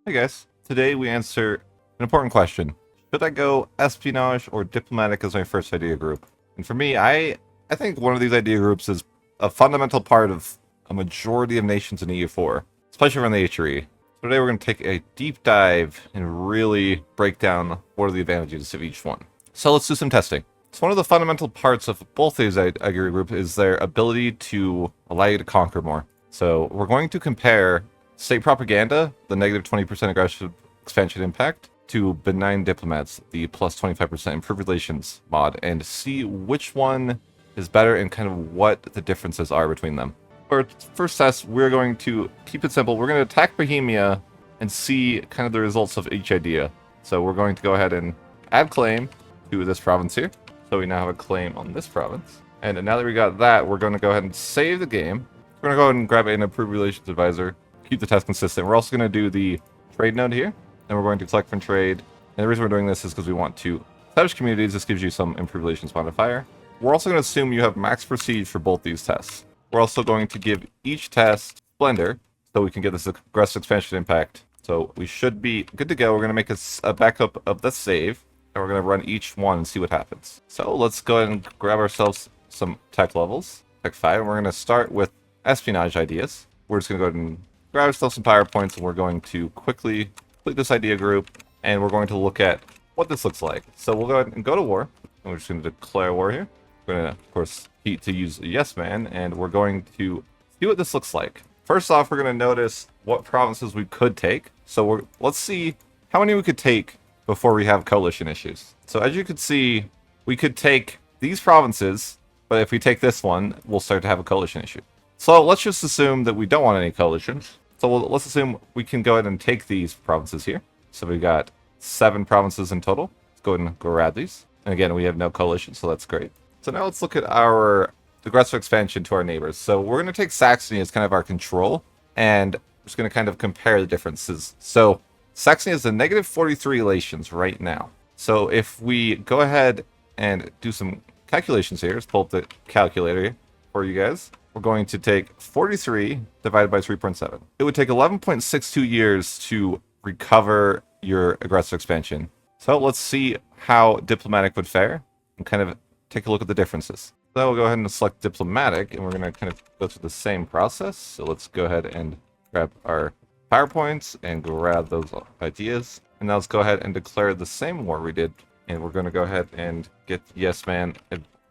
Hey guys, today we answer an important question. Should I go espionage or diplomatic as my first idea group? And for me, I think one of these idea groups is a fundamental part of a majority of nations in EU4, especially around the HRE. So today we're going to take a deep dive and really break down what are the advantages of each one. So let's do some testing. So one of the fundamental parts of both these idea groups is their ability to allow you to conquer more. So we're going to compare state propaganda, the negative 20% aggressive expansion impact, to benign diplomats, the plus 25% improved relations mod, and see which one is better and kind of what the differences are between them. For our first test, we're going to keep it simple. We're going to attack Bohemia and see kind of the results of each idea. So we're going to go ahead and add claim to this province here. So we now have a claim on this province. And now that we got that, we're going to go ahead and save the game. We're going to go ahead and grab an improved relations advisor, keep the test consistent. We're also going to do the trade node here, and we're going to collect from trade. And the reason we're doing this is because we want to establish communities. This gives you some improved relations modifier. We're also going to assume you have max prestige for both these tests. We're also going to give each test Splendor, so we can get this aggressive expansion impact. So we should be good to go. We're going to make a backup of the save, and we're going to run each one and see what happens. So let's go ahead and grab ourselves some tech levels, tech 5, and we're going to start with espionage ideas. We're just going to go ahead and grab ourselves some PowerPoints, and we're going to quickly complete this idea group, and we're going to look at what this looks like. So we'll go ahead and go to war, and we're just going to declare war here. We're going to, of course, to use a yes man, and we're going to see what this looks like. First off, we're going to notice what provinces we could take. So let's see how many we could take before we have coalition issues. So as you can see, we could take these provinces, but if we take this one, we'll start to have a coalition issue. So let's just assume that we don't want any coalitions. So let's assume we can go ahead and take these provinces here. So we got 7 provinces in total. Let's go ahead and grab these. And again, we have no coalition, so that's great. So now let's look at our aggressive expansion to our neighbors. So we're going to take Saxony as kind of our control, and we're just going to kind of compare the differences. So Saxony has a negative 43 relations right now. So if we go ahead and do some calculations here, let's pull up the calculator here for you guys. We're going to take 43 divided by 3.7. It would take 11.62 years to recover your aggressive expansion. So let's see how diplomatic would fare and kind of take a look at the differences. So we'll go ahead and select diplomatic, and we're going to kind of go through the same process. So let's go ahead and grab our PowerPoints and grab those ideas. And now let's go ahead and declare the same war we did. And we're going to go ahead and get yes man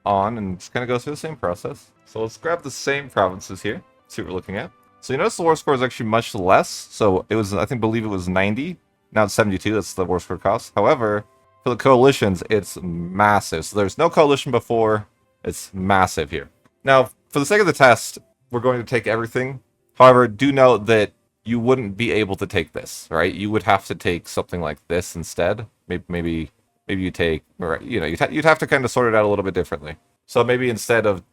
on, and just kind of go through the same process. So let's grab the same provinces here, see what we're looking at. So you notice the war score is actually much less. So it was, believe it was 90. Now it's 72. That's the war score cost. However, for the coalitions, it's massive. So there's no coalition before. It's massive here. Now, for the sake of the test, we're going to take everything. However, do note that you wouldn't be able to take this, right? You would have to take something like this instead. Maybe you take, or you'd have to kind of sort it out a little bit differently. So maybe instead of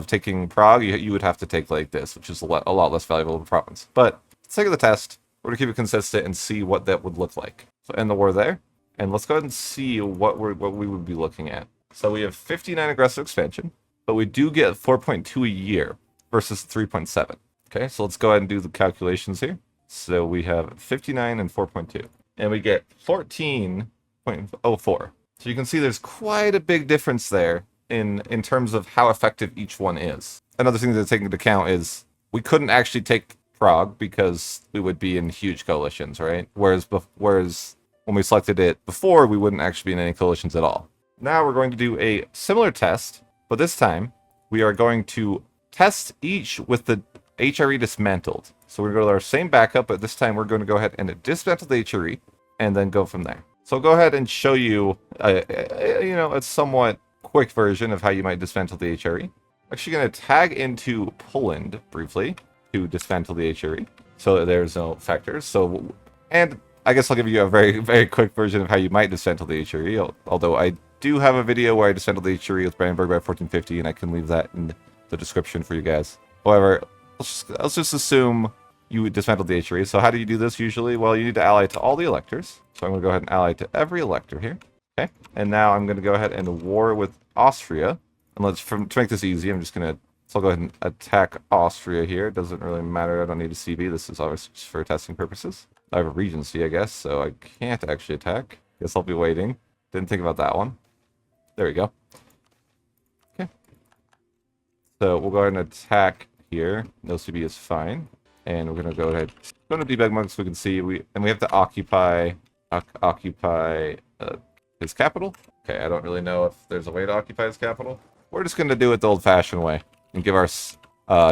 taking Prague, you would have to take like this, which is a lot less valuable of a province. But for the sake of the test, we're going to keep it consistent and see what that would look like. So end the war there. And let's go ahead and see what we would be looking at. So we have 59 aggressive expansion, but we do get 4.2 a year versus 3.7. Okay, so let's go ahead and do the calculations here. So we have 59 and 4.2. And we get 14.04. So you can see there's quite a big difference there in terms of how effective each one is. Another thing to take into account is we couldn't actually take Prague because we would be in huge coalitions, right? Whereas when we selected it before, we wouldn't actually be in any coalitions at all. Now we're going to do a similar test, but this time we are going to test each with the HRE dismantled. So we're going to go to our same backup, but this time we're going to go ahead and dismantle the HRE and then go from there. So I'll go ahead and show you, a somewhat quick version of how you might dismantle the HRE. I'm actually going to tag into Poland briefly to dismantle the HRE. So there's no factors. And I guess I'll give you a very, very quick version of how you might dismantle the HRE, although I do have a video where I dismantled the HRE with Brandenburg by 1450, and I can leave that in the description for you guys. However, let's just assume you would dismantle the HRE. So how do you do this usually? Well, you need to ally to all the electors. So I'm going to go ahead and ally to every elector here. Okay. And now I'm going to go ahead and war with Austria. And to make this easy, I'm just going to, so I'll go ahead and attack Austria here. It doesn't really matter. I don't need a CB. This is always just for testing purposes. I have a Regency, I guess, so I can't actually attack. Guess I'll be waiting. Didn't think about that one. There we go. Okay. So we'll go ahead and attack here. No CB is fine. And we're gonna go ahead. Go to debug mode so we can see we have to occupy his capital. Okay, I don't really know if there's a way to occupy his capital. We're just gonna do it the old-fashioned way and give our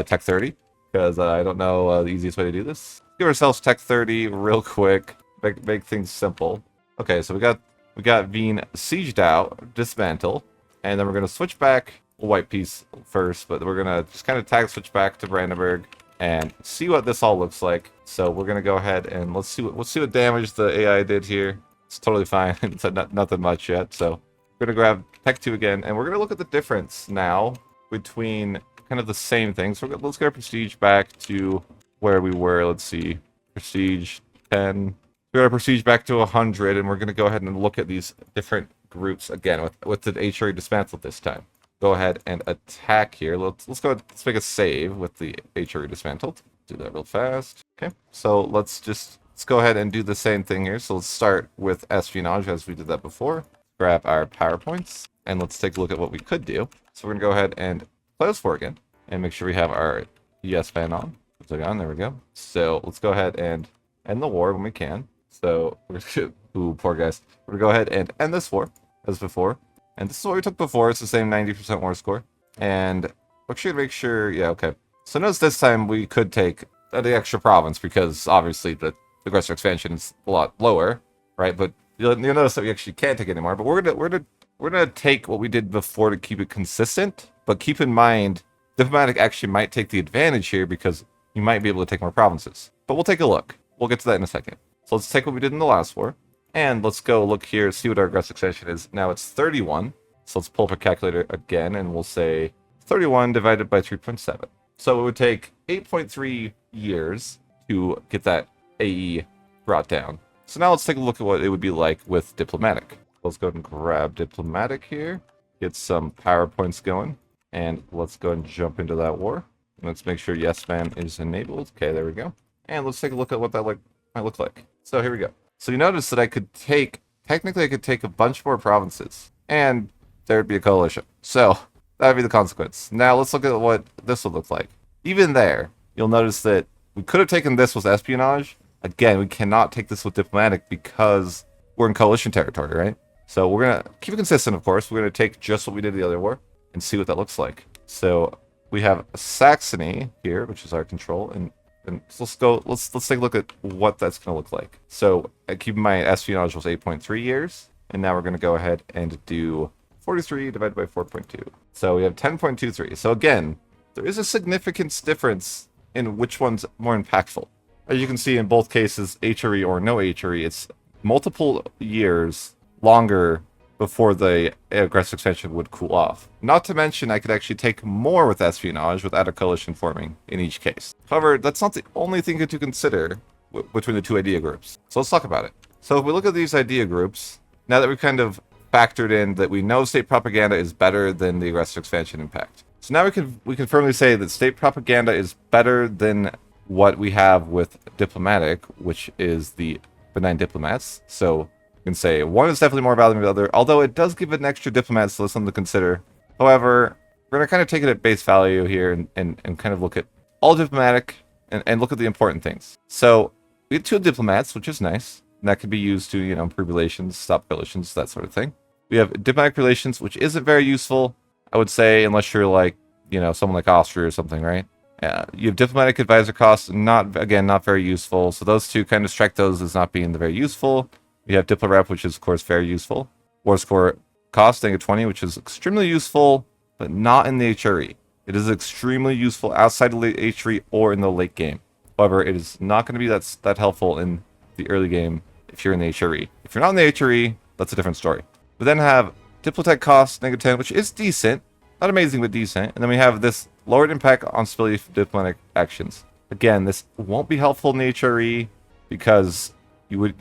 tech 30 because I don't know the easiest way to do this. Give ourselves tech 30 real quick. Make things simple. Okay, so we got Veen sieged out, dismantle, and then we're gonna switch back. We'll wipe peace first, but we're gonna just kind of tag switch back to Brandenburg and see what this all looks like. So we're gonna go ahead and let's see what damage the AI did here. It's totally fine. It's nothing much yet. So we're gonna grab Tech 2 again, and we're gonna look at the difference now between kind of the same thing. So let's get our prestige back to where we were. Let's see, prestige 10. We got our prestige back to 100, and we're gonna go ahead and look at these different groups again with the HRE dismantled this time. Go ahead and attack here. Let's go ahead, let's make a save with the HRE dismantled. Do that real fast. Okay, so let's go ahead and do the same thing here. So let's start with espionage as we did that before. Grab our PowerPoints and let's take a look at what we could do. So we're gonna go ahead and play those 4 again and make sure we have our yes fan on. Click on, there we go. So let's go ahead and end the war when we can. So we're gonna, ooh, poor guys. We're gonna go ahead and end this war as before. And this is what we took before. It's the same 90% war score. And make sure, yeah, okay. So notice this time we could take the extra province because obviously the aggressor expansion is a lot lower, right? But you'll notice that we actually can't take anymore. But we're gonna take what we did before to keep it consistent. But keep in mind, diplomatic actually might take the advantage here because you might be able to take more provinces. But we'll take a look. We'll get to that in a second. So let's take what we did in the last war. And let's go look here, see what our aggressive expansion is. Now it's 31. So let's pull up a calculator again, and we'll say 31 divided by 3.7. So it would take 8.3 years to get that AE brought down. So now let's take a look at what it would be like with diplomatic. Let's go ahead and grab diplomatic here, get some PowerPoints going, and let's go and jump into that war. Let's make sure yes man is enabled. Okay, there we go. And let's take a look at what that might look like. So here we go. So you notice that I could take a bunch more provinces, and there'd be a coalition. So that'd be the consequence. Now let's look at what this would look like. Even there, you'll notice that we could have taken this with espionage. Again, we cannot take this with diplomatic because we're in coalition territory, right? So we're gonna keep it consistent, of course. We're gonna take just what we did the other war and see what that looks like. So we have Saxony here, which is our control, and so let's take a look at what that's going to look like. So keep in mind, espionage was 8.3 years, and now we're going to go ahead and do 43 divided by 4.2. So we have 10.23. So again, there is a significant difference in which one's more impactful. As you can see in both cases, HRE or no HRE, it's multiple years longer before the aggressive expansion would cool off. Not to mention, I could actually take more with espionage without a coalition forming in each case. However, that's not the only thing to consider between the two idea groups. So let's talk about it. So if we look at these idea groups, now that we've kind of factored in that we know state propaganda is better than the aggressive expansion impact. So now we can firmly say that state propaganda is better than what we have with diplomatic, which is the benign diplomats. So can say one is definitely more valuable than the other, although it does give an extra diplomat, so that's something to consider. However, we're going to kind of take it at base value here and kind of look at all diplomatic and look at the important things. So we have 2 diplomats, which is nice. And that could be used to, improve relations, stop coalitions, that sort of thing. We have diplomatic relations, which isn't very useful, I would say, unless you're like, someone like Austria or something, right? You have diplomatic advisor costs, not very useful. So those 2 kind of strike those as not being very useful. We have Diplo Rep, which is, of course, very useful. War score cost, -20, which is extremely useful, but not in the HRE. It is extremely useful outside of the HRE or in the late game. However, it is not going to be that helpful in the early game if you're in the HRE. If you're not in the HRE, that's a different story. We then have Diplotech cost, -10, which is decent. Not amazing, but decent. And then we have this lowered impact on stability for diplomatic actions. Again, this won't be helpful in the HRE because you're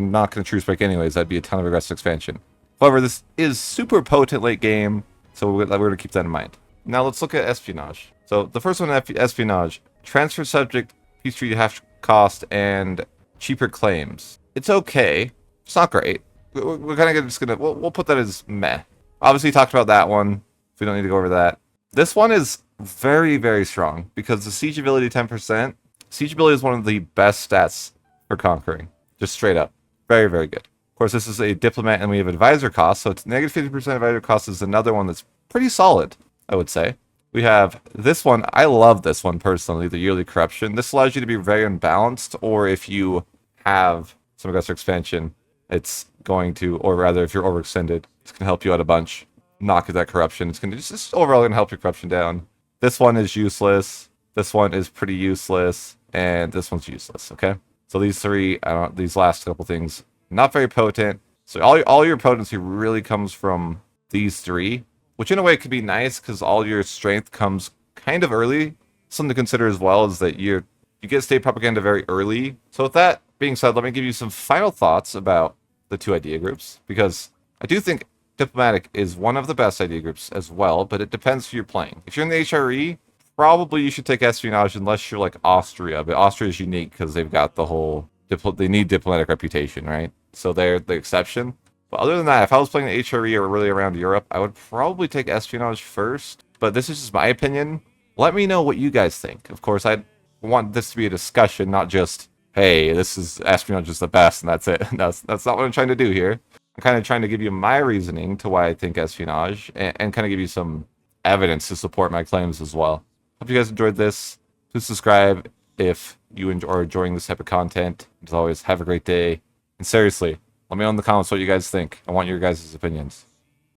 not going to truce break anyways. That'd be a ton of aggressive expansion. However, this is super potent late game, so we're going to keep that in mind. Now let's look at espionage. So the first one, espionage, transfer subject, peace treaty half cost, and cheaper claims. It's okay. It's not great. We're kind of just gonna we'll put that as meh. Obviously, talked about that one. We don't need to go over that. This one is very, very strong because the siege ability 10%. Siege ability is one of the best stats for conquering. Just straight up. Very, very good. Of course, this is a diplomat and we have advisor cost, so it's negative 50% advisor cost is another one that's pretty solid, I would say. We have this one. I love this one personally, the yearly corruption. This allows you to be very unbalanced, or if you have some aggressor expansion, it's going to, or rather if you're overextended, it's going to help you out a bunch. Knock that corruption. It's going to just overall going to help your corruption down. This one is useless. This one is pretty useless. And this one's useless, okay? So these three, these last couple things, not very potent. So all your potency really comes from these three, which in a way could be nice because all your strength comes kind of early. Something to consider as well is that you get state propaganda very early. So with that being said, let me give you some final thoughts about the two idea groups, because I do think diplomatic is one of the best idea groups as well, but it depends who you're playing. If you're in the HRE, probably you should take espionage unless you're like Austria, but Austria is unique because they've got the whole they need diplomatic reputation, right? So they're the exception. But other than that, if I was playing the HRE or really around Europe, I would probably take espionage first. But this is just my opinion. Let me know what you guys think. Of course, I want this to be a discussion, not just, hey, this is espionage is the best and that's it. That's not what I'm trying to do here. I'm kind of trying to give you my reasoning to why I think espionage and kind of give you some evidence to support my claims as well. Hope you guys enjoyed this. Please subscribe if you are enjoying this type of content. As always, have a great day. And seriously, let me know in the comments what you guys think. I want your guys' opinions.